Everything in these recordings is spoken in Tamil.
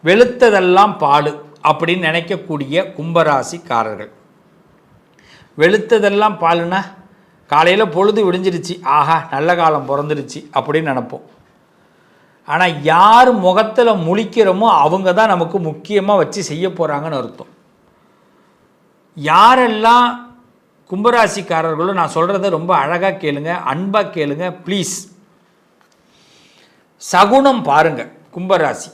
வெளுத்ததெல்லாம் பால் அப்படின்னு நினைக்கக்கூடிய கும்பராசிக்காரர்கள். வெளுத்ததெல்லாம் பாலுன்னா காலையில் பொழுது விடிஞ்சிருச்சு, ஆஹா நல்ல காலம் பிறந்துருச்சு அப்படின்னு நினப்போம். ஆனால் யார் முகத்தில் முழிக்கிறோமோ அவங்க தான் நமக்கு முக்கியமாக வச்சு செய்ய போகிறாங்கன்னு அர்த்தம். யாரெல்லாம் கும்பராசிக்காரர்களும் நான் சொல்கிறத ரொம்ப அழகாக கேளுங்க, அன்பாக கேளுங்க ப்ளீஸ். சகுனம் பாருங்கள் கும்பராசி.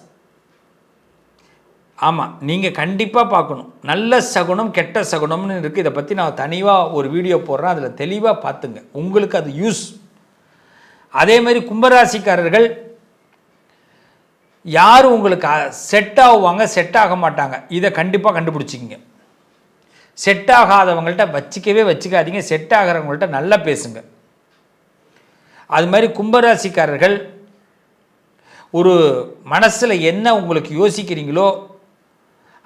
ஆமாம், நீங்கள் கண்டிப்பாக பார்க்கணும். நல்ல சகுனம் கெட்ட சகுனம்னு இருக்குது. இதை பற்றி நான் தனியாக ஒரு வீடியோ போடுறேன், அதில் தெளிவாக பார்த்துங்க, உங்களுக்கு அது யூஸ். அதே மாதிரி கும்பராசிக்காரர்கள் யார் உங்களுக்கு செட் ஆகுவாங்க, செட் ஆக மாட்டாங்க, இதை கண்டிப்பாக கண்டுபிடிச்சிக்கிங்க. செட் ஆகாதவங்கள்ட்ட வச்சுக்காதீங்க, செட் ஆகிறவங்கள்ட்ட நல்லா பேசுங்க. அது மாதிரி கும்பராசிக்காரர்கள் ஒரு மனசில் என்ன உங்களுக்கு யோசிக்கிறீங்களோ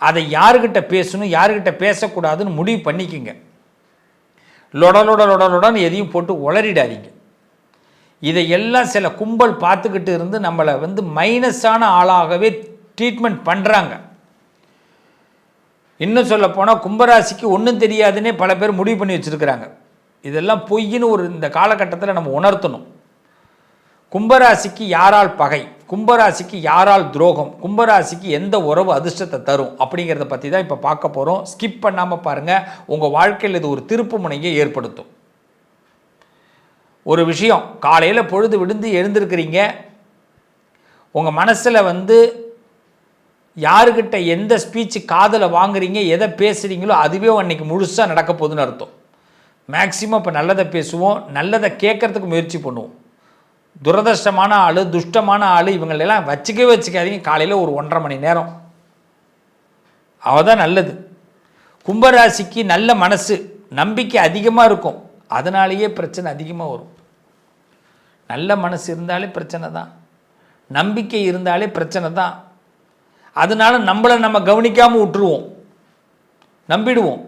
அதை யாருக்கிட்ட பேசணும் யாருக்கிட்ட பேசக்கூடாதுன்னு முடிவு பண்ணிக்கிங்க. லொடன்னு எதையும் போட்டு உளறிடாதீங்க. இதையெல்லாம் சில கும்பல் பார்த்துக்கிட்டு இருந்து நம்மளை மைனஸான ஆளாகவே ட்ரீட்மெண்ட் பண்ணுறாங்க. இன்னும் சொல்ல போனால் கும்பராசிக்கு ஒன்றும் தெரியாதுன்னே பல பேர் முடிவு பண்ணி வச்சுருக்கிறாங்க. இதெல்லாம் பொய்ன்னு இந்த காலகட்டத்தில் நம்ம உணர்த்தணும். கும்பராசிக்கு யாரால் பகை, கும்பராசிக்கு யாரால் துரோகம், கும்பராசிக்கு எந்த உறவு அதிர்ஷ்டத்தை தரும் அப்படிங்கிறத பற்றி தான் இப்போ பார்க்க போகிறோம். ஸ்கிப் பண்ணாமல் பாருங்கள். உங்கள் வாழ்க்கையில் இது ஒரு திருப்பு முனையை ஏற்படுத்தும். ஒரு விஷயம், காலையில் பொழுது விழுந்து எழுந்திருக்கிறீங்க, உங்கள் மனசில் யாருக்கிட்ட எந்த ஸ்பீச்சு காதில் வாங்குறீங்க, எதை பேசுகிறீங்களோ அதுவே அன்றைக்கி முழுசாக நடக்க போகுதுன்னு அர்த்தம். மேக்சிமம் இப்போ நல்லதை பேசுவோம், நல்லதை கேட்குறதுக்கு முயற்சி பண்ணுவோம். துரதிர்ஷ்டமான ஆள், துஷ்டமான ஆள் இவங்களெல்லாம் வச்சுக்காதீங்க. காலையில் ஒரு 1.5 மணி நேரம் அவதான் நல்லது. கும்பராசிக்கு நல்ல மனசு, நம்பிக்கை அதிகமாக இருக்கும், அதனாலேயே பிரச்சனை அதிகமாக வரும். நல்ல மனசு இருந்தாலே பிரச்சனை தான், நம்பிக்கை இருந்தாலே பிரச்சனை தான். அதனால நம்மளை நம்ம கவனிக்காமல் விட்டுருவோம், நம்பிடுவோம்.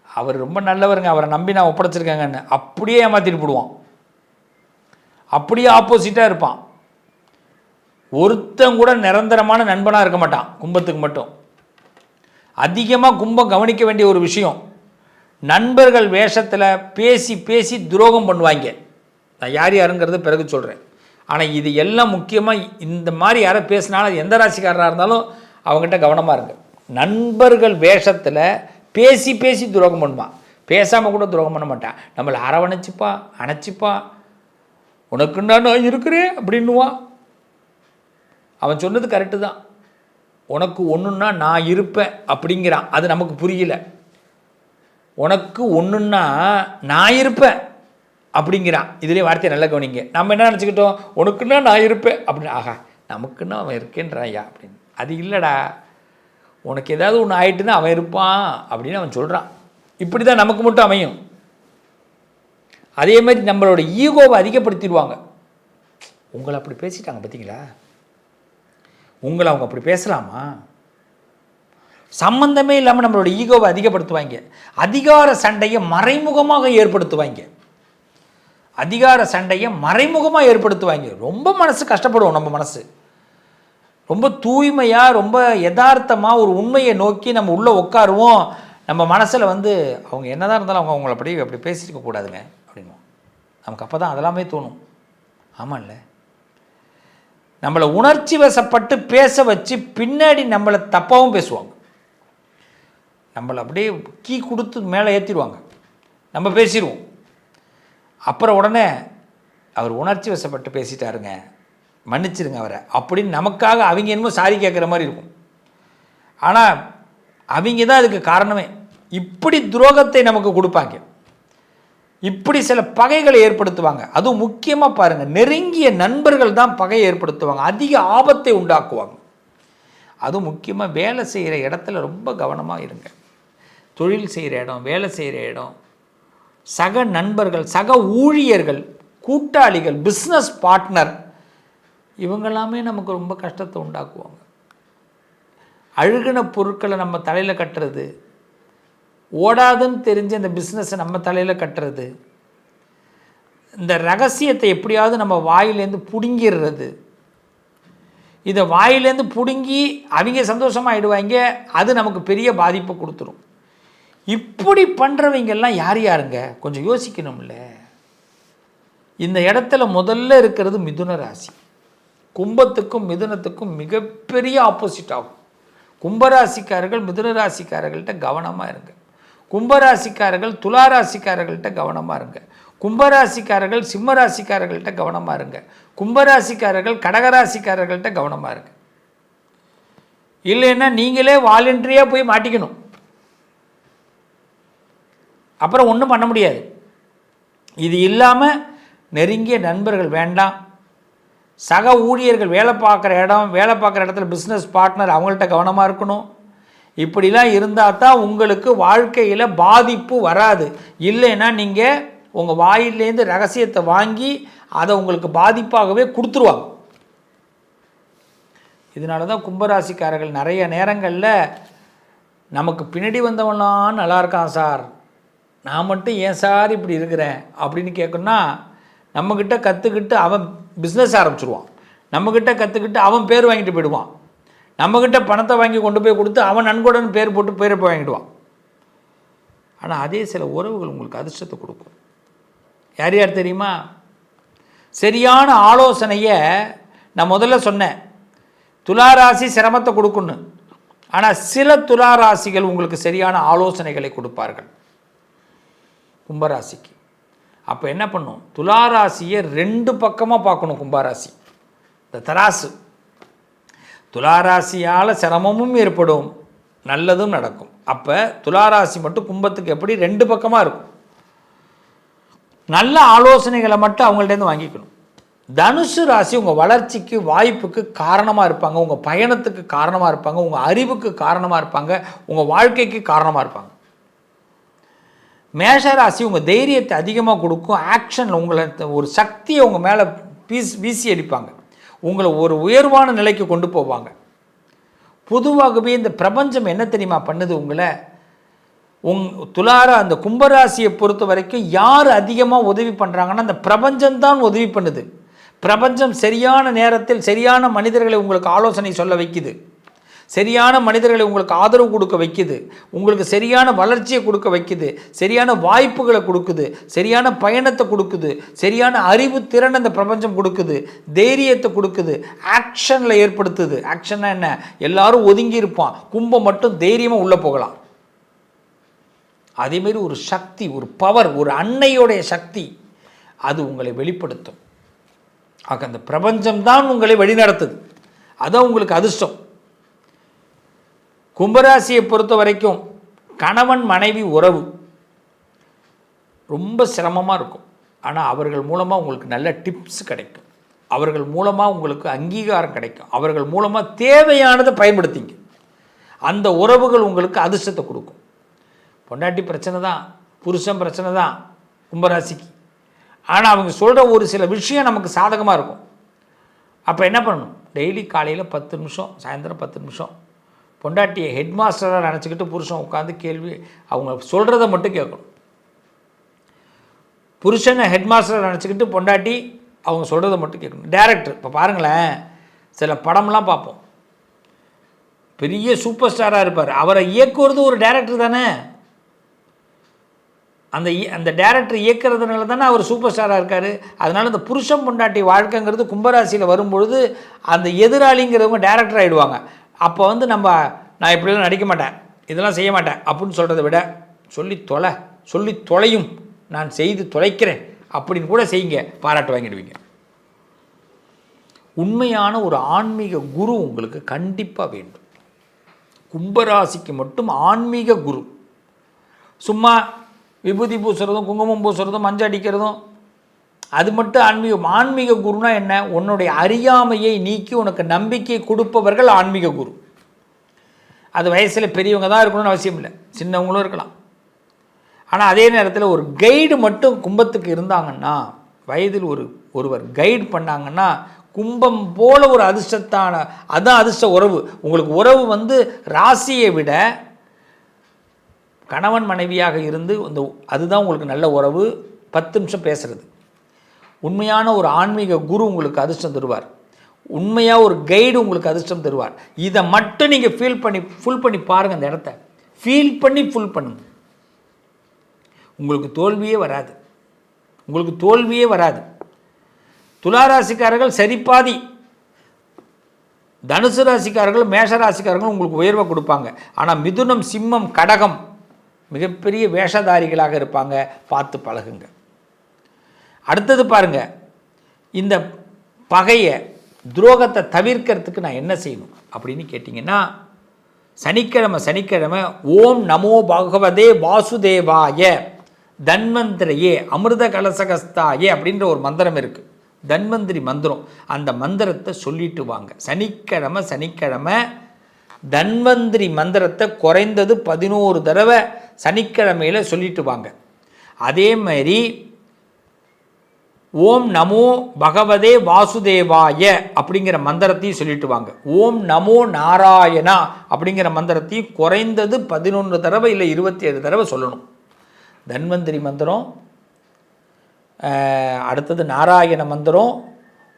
அவர் ரொம்ப நல்லவருங்க, அவரை நம்பி நான் ஒப்படைச்சிருக்கேங்கன்னு அப்படியே ஏமாற்றிட்டு போடுவான். அப்படியே ஆப்போசிட்டாக இருப்பான். ஒருத்தன் கூட நிரந்தரமான நண்பனாக இருக்க மாட்டான் கும்பத்துக்கு மட்டும். அதிகமாக கும்பம் கவனிக்க வேண்டிய ஒரு விஷயம், நண்பர்கள் வேஷத்தில் பேசி துரோகம் பண்ணுவாங்க. நான் யாருங்கிறது பிறகு சொல்கிறேன். ஆனால் இது எல்லாம் முக்கியமாக இந்த மாதிரி யாரை பேசினாலும் அது எந்த ராசிக்காரராக இருந்தாலும் அவங்ககிட்ட கவனமாக இருங்க. நண்பர்கள் வேஷத்தில் பேசி துரோகம் பண்ணுவான், பேசாமல் கூட துரோகம் பண்ண மாட்டான். நம்மளை அரவணைச்சிப்பா அணைச்சிப்பா, உனக்குன்னா நான் இருக்கிறேன் அப்படின்னுவான். அவன் சொன்னது கரெக்டு தான், உனக்கு ஒன்றுன்னா நான் இருப்பேன் அப்படிங்கிறான். அது நமக்கு புரியல. உனக்கு ஒன்றுன்னா நான் இருப்பேன் அப்படிங்கிறான். இதுலேயே வார்த்தையை நல்லா கவனிங்க. நம்ம என்ன நினச்சிக்கிட்டோம், உனக்குன்னா நான் இருப்பேன் அப்படின்னு. ஆகா, நமக்குன்னா அவன் இருக்கேன்றாயா அப்படின்னு. அது இல்லைடா, உனக்கு ஏதாவது ஒன்று ஆயிட்டுன்னா அவன் இருப்பான் அப்படின்னு அவன் சொல்கிறான். இப்படி தான் நமக்கு மட்டும் அமையும். அதே மாதிரி நம்மளோட ஈகோவை அதிகப்படுத்திடுவாங்க. உங்களை அப்படி பேசிட்டாங்க பார்த்தீங்களா, உங்களை அவங்க அப்படி பேசலாமா, சம்பந்தமே இல்லாமல் நம்மளோட ஈகோவை அதிகப்படுத்துவாங்க. அதிகார சண்டையை மறைமுகமாக ஏற்படுத்துவாங்க. ரொம்ப மனசு கஷ்டப்படுவோம். நம்ம மனசு ரொம்ப தூய்மையாக ரொம்ப யதார்த்தமாக ஒரு உண்மையை நோக்கி நம்ம உள்ளே உட்காருவோம். நம்ம மனசில் அவங்க என்னதான் இருந்தாலும் அவங்க அவங்கள அப்படி பேசியிருக்க கூடாதுங்க அப்படின்னு நமக்கு அப்போ தான் அதெல்லாமே தோணும். ஆமாம் இல்லை, நம்மளை உணர்ச்சி வசப்பட்டு பேச வச்சு பின்னாடி நம்மளை தப்பாகவும் பேசுவாங்க. நம்மளை அப்படியே கீ கொடுத்து மேலே ஏற்றிடுவாங்க, நம்ம பேசிடுவோம். அப்புறம் உடனே அவர் உணர்ச்சி வசப்பட்டு பேசிட்டாருங்க, மன்னிச்சிருங்க அவரை அப்படின்னு நமக்காக அவங்க என்னமோ சாரி கேட்குற மாதிரி இருக்கும். ஆனால் அவங்க தான் அதுக்கு காரணமே. இப்படி துரோகத்தை நமக்கு கொடுப்பாங்க, இப்படி சில பகைகளை ஏற்படுத்துவாங்க. அதுவும் முக்கியமாக பாருங்கள், நெருங்கிய நண்பர்கள் தான் பகையை ஏற்படுத்துவாங்க, அதிக ஆபத்தை உண்டாக்குவாங்க. அதுவும் முக்கியமாக வேலை செய்கிற இடத்துல ரொம்ப கவனமாக இருங்க. தொழில் செய்கிற இடம், வேலை செய்கிற இடம், சக நண்பர்கள், சக ஊழியர்கள், கூட்டாளிகள், பிஸ்னஸ் பார்ட்னர், இவங்கெல்லாமே நமக்கு ரொம்ப கஷ்டத்தை உண்டாக்குவாங்க. அழுகின பொருட்களை நம்ம தலையில் கட்டுறது, ஓடாதுன்னு தெரிஞ்சு அந்த பிஸ்னஸை நம்ம தலையில் கட்டுறது, இந்த ரகசியத்தை எப்படியாவது நம்ம வாயிலேருந்து பிடுங்கிடுறது, இதை வாயிலேருந்து பிடுங்கி அவங்க சந்தோஷமாகிடுவாங்க, அது நமக்கு பெரிய பாதிப்பை கொடுத்துரும். இப்படி பண்ணுறவங்கெல்லாம் யார் யாருங்க? கொஞ்சம் யோசிக்கணும்ல. இந்த இடத்துல முதல்ல இருக்கிறது மிதுன ராசி. கும்பத்துக்கும் மிதுனத்துக்கும் மிகப்பெரிய ஆப்போசிட் ஆகும். கும்பராசிக்காரர்கள் மிதுன ராசிக்காரர்கள்ட்ட கவனமாக இருங்க. கும்பராசிக்காரர்கள் துளாராசிக்காரர்கள்ட்ட கவனமாக இருங்க. கும்பராசிக்காரர்கள் சிம்ம ராசிக்காரர்கள்ட்ட கவனமாக இருங்க. கும்பராசிக்காரர்கள் கடகராசிக்காரர்கள்ட்ட கவனமாக இருங்க. இல்லைன்னா நீங்களே வாலண்டரியாக போய் மாட்டிக்கணும், அப்புறம் ஒன்றும் பண்ண முடியாது. இது இல்லாமல் நெருங்கிய நண்பர்கள் வேண்டாம். சக ஊழியர்கள் வேலை பார்க்குற இடத்துல பிஸ்னஸ் பார்ட்னர் அவங்கள்ட்ட கவனமாக இருக்கணும். இப்படிலாம் இருந்தால் தான் உங்களுக்கு வாழ்க்கையில் பாதிப்பு வராது. இல்லைன்னா நீங்கள் உங்கள் வாயிலேருந்து ரகசியத்தை வாங்கி அதை உங்களுக்கு பாதிப்பாகவே கொடுத்துருவாங்க. இதனால தான் கும்பராசிக்காரர்கள் நிறைய நேரங்களில் நமக்கு பின்னாடி வந்தவன்லாம் நல்லா இருக்கான் சார், நான் மட்டும் ஏன் சார் இப்படி இருக்கிறேன் அப்படின்னு கேட்கணுன்னா, நம்மக்கிட்ட கற்றுக்கிட்டு அவன் பிஸ்னஸ் ஆரம்பிச்சிடுவான். நம்மக்கிட்ட கற்றுக்கிட்டு அவன் பேர் வாங்கிட்டு போயிடுவான். நம்மக்கிட்ட பணத்தை வாங்கி கொண்டு போய் கொடுத்து அவன் நன்கொடன் பேர் போட்டு பேரை போய் வாங்கிடுவான். ஆனால் அதே சில உறவுகள் உங்களுக்கு அதிர்ஷ்டத்தை கொடுக்கும். யார் யார் தெரியுமா? சரியான ஆலோசனையை நான் முதல்ல சொன்னேன், துளாராசி சிரமத்தை கொடுக்கணும். ஆனால் சில துளாராசிகள் உங்களுக்கு சரியான ஆலோசனைகளை கொடுப்பார்கள் கும்பராசிக்கு. அப்போ என்ன பண்ணும்? துளாராசியை ரெண்டு பக்கமாக பார்க்கணும் கும்பராசி. இந்த தராசு, துளாராசியால் சிரமமும் ஏற்படும், நல்லதும் நடக்கும். அப்போ துளாராசி மட்டும் கும்பத்துக்கு எப்படி ரெண்டு பக்கமாக இருக்கும். நல்ல ஆலோசனைகளை மட்டும் அவங்கள்ட்டேருந்து வாங்கிக்கணும். தனுசு ராசி உங்கள் வளர்ச்சிக்கு வாய்ப்புக்கு காரணமாக இருப்பாங்க, உங்கள் பயணத்துக்கு காரணமாக இருப்பாங்க, உங்கள் அறிவுக்கு காரணமாக இருப்பாங்க, உங்கள் வாழ்க்கைக்கு காரணமாக இருப்பாங்க. மேஷராசி உங்கள் தைரியத்தை அதிகமாக கொடுக்கும். ஆக்ஷனில் உங்களை ஒரு சக்தியை உங்கள் மேலே வீசி அடிப்பாங்க, உங்களை ஒரு உயர்வான நிலைக்கு கொண்டு போவாங்க. பொதுவாகவே இந்த பிரபஞ்சம் என்ன தெரியுமா பண்ணுது உங்களை? அந்த கும்பராசியை பொறுத்த வரைக்கும் யார் அதிகமாக உதவி பண்ணுறாங்கன்னா அந்த பிரபஞ்சம்தான் உதவி பண்ணுது. பிரபஞ்சம் சரியான நேரத்தில் சரியான மனிதர்களை உங்களுக்கு ஆலோசனை சொல்ல வைக்குது, சரியான மனிதர்களை உங்களுக்கு ஆதரவு கொடுக்க வைக்குது, உங்களுக்கு சரியான வளர்ச்சியை கொடுக்க வைக்குது, சரியான வாய்ப்புகளை கொடுக்குது, சரியான பயணத்தை கொடுக்குது, சரியான அறிவு திறன் அந்த பிரபஞ்சம் கொடுக்குது, தைரியத்தை கொடுக்குது, ஆக்ஷனில் ஏற்படுத்துது. ஆக்ஷன்னா என்ன? எல்லாரும் ஒதுங்கி இருப்பான், கும்பம் மட்டும் தைரியமாக உள்ளே போகலாம். அதேமாரி ஒரு சக்தி, ஒரு பவர், ஒரு அன்னையோடைய சக்தி அது உங்களை வெளிப்படுத்தும். ஆக அந்த பிரபஞ்சம்தான் உங்களை வழிநடத்துது. அதான் உங்களுக்கு அதிர்ஷ்டம். கும்பராசியை பொறுத்த வரைக்கும் கணவன் மனைவி உறவு ரொம்ப சிரமமாக இருக்கும். ஆனால் அவர்கள் மூலமாக உங்களுக்கு நல்ல டிப்ஸ் கிடைக்கும், அவர்கள் மூலமாக உங்களுக்கு அங்கீகாரம் கிடைக்கும், அவர்கள் மூலமாக தேவையானதை பயன்படுத்திங்க. அந்த உறவுகள் உங்களுக்கு அதிர்ஷ்டத்தை கொடுக்கும். பொண்டாட்டி பிரச்சனை தான், புருஷன் பிரச்சனை தான் கும்பராசிக்கு. ஆனால் அவங்க சொல்கிற ஒரு சில விஷயம் நமக்கு சாதகமாக இருக்கும். அப்போ என்ன பண்ணணும்? டெய்லி காலையில் 10 நிமிஷம், சாயந்தரம் 10 நிமிஷம் பொண்டாட்டியை ஹெட் மாஸ்டராக நினச்சிக்கிட்டு புருஷன் உட்காந்து கேள்வி அவங்க சொல்கிறத மட்டும் கேட்கணும். புருஷனை ஹெட் மாஸ்டராக நினச்சிக்கிட்டு பொண்டாட்டி அவங்க சொல்கிறத மட்டும் கேட்கணும். டேரக்டர் இப்போ பாருங்களேன், சில படம்லாம் பார்ப்போம், பெரிய சூப்பர் ஸ்டாராக இருப்பார், அவரை இயக்குவது ஒரு டேரக்டர் தானே. அந்த டேரக்டர் இயக்கிறதுனால தானே அவர் சூப்பர் ஸ்டாராக இருக்கார். அதனால் இந்த புருஷன் பொண்டாட்டி வாழ்க்கைங்கிறது கும்பராசியில் வரும்பொழுது அந்த எதிராளிங்கிறவங்க டேரக்டர் ஆகிடுவாங்க. அப்போ நான் இப்படிலாம் நடிக்க மாட்டேன், இதெல்லாம் செய்ய மாட்டேன் அப்படின்னு சொல்கிறத விட சொல்லி தொலையும், நான் செய்து தொலைக்கிறேன் அப்படின்னு கூட செய்யுங்க, பாராட்டு வாங்கிடுவீங்க. உண்மையான ஒரு ஆன்மீக குரு உங்களுக்கு கண்டிப்பாக வேண்டும். கும்பராசிக்கு மட்டும் ஆன்மீக குரு. சும்மா விபூதி பூசுறதும் குங்குமம் பூசுறதும் மஞ்சள் அடிக்கிறதும் அது மட்டும் ஆன்மீகம். ஆன்மீக குருனா என்ன? உன்னுடைய அறியாமையை நீக்கி உனக்கு நம்பிக்கை கொடுப்பவர்கள் ஆன்மீக குரு. அது வயசில் பெரியவங்க தான் இருக்கணும்னு அவசியம் இல்லை, சின்னவங்களும் இருக்கலாம். ஆனால் அதே நேரத்தில் ஒரு கைடு மட்டும் கும்பத்துக்கு இருந்தாங்கன்னா, வயதில் ஒருவர் கைடு பண்ணாங்கன்னா கும்பம் போல ஒரு அதிர்ஷ்டத்தான அதுதான் அதிர்ஷ்ட உறவு. உங்களுக்கு உறவு ராசியை விட கணவன் மனைவியாக இருந்து அதுதான் உங்களுக்கு நல்ல உறவு. 10 நிமிஷம் பேசுகிறது. உண்மையான ஒரு ஆன்மீக குரு உங்களுக்கு அதிர்ஷ்டம் தருவார். உண்மையாக ஒரு கைடு உங்களுக்கு அதிர்ஷ்டம் தருவார். இதை மட்டும் நீங்கள் ஃபுல் பண்ணி பாருங்கள். அந்த இடத்த ஃபீல் பண்ணி ஃபுல் பண்ணுங்க. உங்களுக்கு தோல்வியே வராது. துளாராசிக்காரர்கள் சரிபாதி, தனுசு ராசிக்காரர்கள் மேஷ ராசிக்காரர்கள் உங்களுக்கு உயர்வை கொடுப்பாங்க. ஆனால் மிதுனம், சிம்மம், கடகம் மிகப்பெரிய வேஷதாரிகளாக இருப்பாங்க. பார்த்து பழகுங்க. அடுத்தது பாருங்க, இந்த பகையை துரோகத்தை தவிர்க்கிறதுக்கு நான் என்ன செய்யணும் அப்படின்னு கேட்டிங்கன்னா, சனிக்கிழமை ஓம் நமோ பகவதே வாசுதேவாய தன்வந்திரையே அமிர்த கலசகஸ்தாயே அப்படின்ற ஒரு மந்திரம் இருக்குது. தன்வந்திரி மந்திரம். அந்த மந்திரத்தை சொல்லிட்டு வாங்க. சனிக்கிழமை தன்வந்திரி மந்திரத்தை குறைந்தது 11 தடவை சனிக்கிழமையில் சொல்லிட்டு வாங்க. அதே மாதிரி ஓம் நமோ பகவதே வாசுதேவாய அப்படிங்கிற மந்திரத்தையும் சொல்லிட்டு வாங்க. ஓம் நமோ நாராயணா அப்படிங்கிற மந்திரத்தையும் குறைந்தது 11 தடவை இல்லை 27 தடவை சொல்லணும். தன்வந்திரி மந்திரம், அடுத்தது நாராயண மந்திரம்,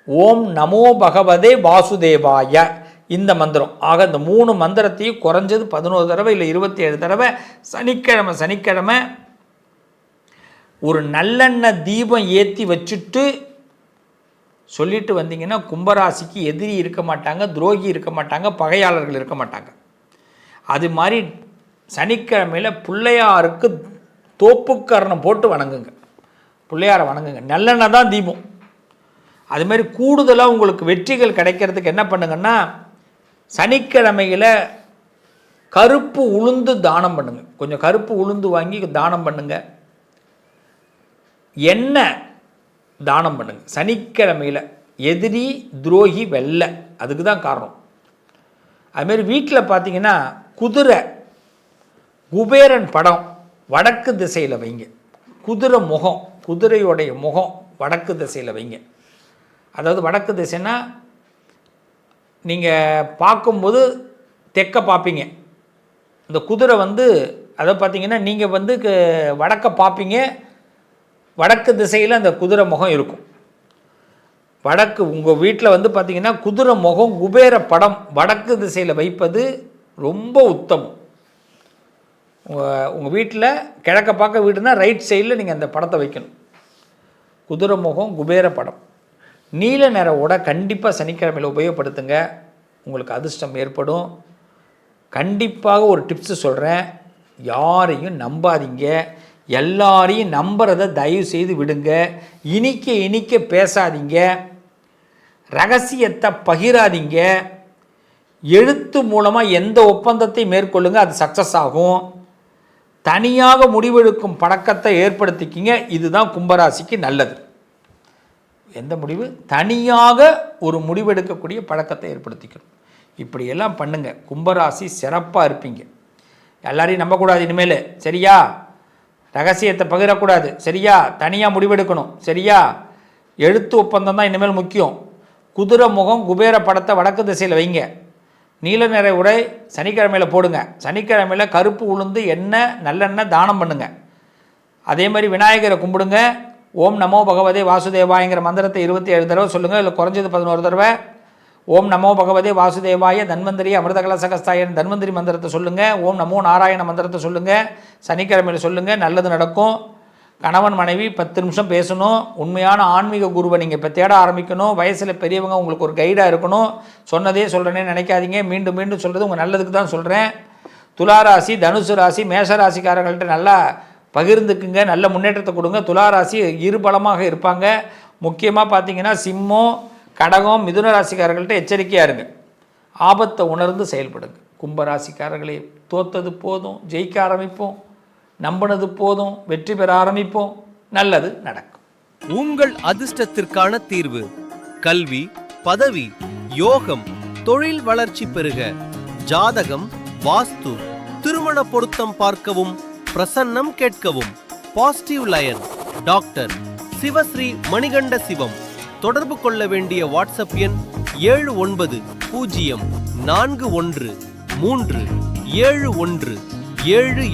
ஓம் நமோ பகவதே வாசுதேவாய இந்த மந்திரம். ஆக இந்த 3 மந்திரத்தையும் குறைஞ்சது 11 தடவை இல்லை 27 தடவை சனிக்கிழமை ஒரு நல்லெண்ணெய் தீபம் ஏற்றி வச்சுட்டு சொல்லிட்டு வந்தீங்கன்னா கும்பராசிக்கு எதிரி இருக்க மாட்டாங்க, துரோகி இருக்க மாட்டாங்க, பகையாளர்கள் இருக்க மாட்டாங்க. அது மாதிரி சனிக்கிழமையில் பிள்ளையாருக்கு தோப்புக்கரணம் போட்டு வணங்குங்க. பிள்ளையாரை வணங்குங்க. நல்லெண்ணெய் தான் தீபம். அதுமாரி கூடுதலாக உங்களுக்கு வெற்றிகள் கிடைக்கிறதுக்கு என்ன பண்ணுங்கன்னா, சனிக்கிழமையில் கருப்பு உளுந்து தானம் பண்ணுங்க. கொஞ்சம் கருப்பு உளுந்து வாங்கி தானம் பண்ணுங்க. எண்ணெய் தானம் பண்ணுங்க. சனிக்கிழமையில் எதிரி துரோகி வெள்ளை, அதுக்கு தான் காரணம். அதுமாரி வீட்டில் பார்த்தீங்கன்னா குதிரை, குபேரன் படம் வடக்கு திசையில் வைங்க. குதிரையோடைய முகம் வடக்கு திசையில் வைங்க. அதாவது வடக்கு திசைன்னா நீங்கள் பார்க்கும்போது தெற்க பார்ப்பீங்க. இந்த குதிரை அதை பார்த்தீங்கன்னா நீங்கள் வடக்க பார்ப்பீங்க. வடக்கு திசையில் அந்த குதிரை முகம் இருக்கும். உங்கள் வீட்டில் பார்த்தீங்கன்னா குதிரை முகம் குபேர படம் வடக்கு திசையில் வைப்பது ரொம்ப உத்தமம். உங்கள் வீட்டில் கிழக்க பார்க்க வீடுனா ரைட் சைடில் நீங்கள் அந்த படத்தை வைக்கணும். குதிரை முகம் குபேர படம். நீல நிற உடை கண்டிப்பாக சனிக்கிழமையில் உபயோகப்படுத்துங்க. உங்களுக்கு அதிர்ஷ்டம் ஏற்படும். கண்டிப்பாக ஒரு டிப்ஸு சொல்கிறேன், யாரையும் நம்பாதீங்க. எல்லாரையும் நம்புறதை தயவு செய்து விடுங்க. இனிக்க பேசாதீங்க. ரகசியத்தை பகிராதீங்க. எழுத்து மூலமாக எந்த ஒப்பந்தத்தை மேற்கொள்ளுங்க, அது சக்ஸஸ் ஆகும். தனியாக முடிவெடுக்கும் பழக்கத்தை ஏற்படுத்திக்கிங்க. இதுதான் கும்பராசிக்கு நல்லது. எந்த முடிவு? தனியாக ஒரு முடிவெடுக்கக்கூடிய பழக்கத்தை ஏற்படுத்திக்கணும். இப்படியெல்லாம் பண்ணுங்க. கும்பராசி சிறப்பாக இருப்பீங்க. எல்லாரையும் நம்பக்கூடாது இனிமேல், சரியா? ரகசியத்தை பகிரக்கூடாது, சரியா? தனியாக முடிவெடுக்கணும், சரியா? எழுத்து ஒப்பந்தம் தான் இனிமேல் முக்கியம். குதிரை முகம் குபேர படத்தை வடக்கு திசையில் வைங்க. நீல நிற உடை சனிக்கிழமையில் போடுங்க. சனிக்கிழமையில் கருப்பு உளுந்து எண்ணெய் நல்லெண்ணெய் தானம் பண்ணுங்க. அதே மாதிரி விநாயகரை கும்பிடுங்க. ஓம் நமோ பகவதே வாசுதேவாயங்கிற மந்திரத்தை 27 தடவை சொல்லுங்கள். இல்லை குறைஞ்சது 11 தடவை. ஓம் நமோ பகவதே வாசுதேவாய தன்வந்திரி அமிர்த கலசகஸ்தாயன் தன்வந்திரி மந்திரத்தை சொல்லுங்கள். ஓம் நமோ நாராயண மந்திரத்தை சொல்லுங்கள். சனிக்கிழமையில் சொல்லுங்கள், நல்லது நடக்கும். கணவன் மனைவி 10 நிமிஷம் பேசணும். உண்மையான ஆன்மீக குருவை நீங்கள் இப்போ தேட ஆரம்பிக்கணும். வயசில் பெரியவங்க உங்களுக்கு ஒரு கைடாக இருக்கணும். சொன்னதே சொல்கிறேனே நினைக்காதீங்க. மீண்டும் சொல்கிறது உங்கள் நல்லதுக்கு தான் சொல்கிறேன். துளாராசி, தனுசு ராசி, மேஷராசிக்காரர்கள்ட்ட நல்லா பகிர்ந்துக்குங்க. நல்ல முன்னேற்றத்தை கொடுங்க. துளாராசி இருபலமாக இருப்பாங்க. முக்கியமாக பார்த்தீங்கன்னா சிம்மம், கடகம், மிதுன ராசிக்காரர்கள்ட்ட எச்சரிக்கையாக இருங்க. ஆபத்தை உணர்ந்து செயல்படுங்க. கும்பராசிக்காரர்களே, தோத்தது போதும், ஜெயிக்க ஆரம்பிப்போம். நம்பினது போதும், வெற்றி பெற ஆரம்பிப்போம். நல்லது நடக்கும். உங்கள் அதிர்ஷ்டத்திற்கான தீர்வு: கல்வி, பதவி, யோகம், தொழில் வளர்ச்சி பெருக. ஜாதகம், வாஸ்து, திருமண பொருத்தம் பார்க்கவும், பிரசன்னம் கேட்கவும். Positive lion doctor Sivasri Manikanda Sivam. தொடர்பு கொள்ள வேண்டிய வாட்ஸ்அப் எண் 7904137177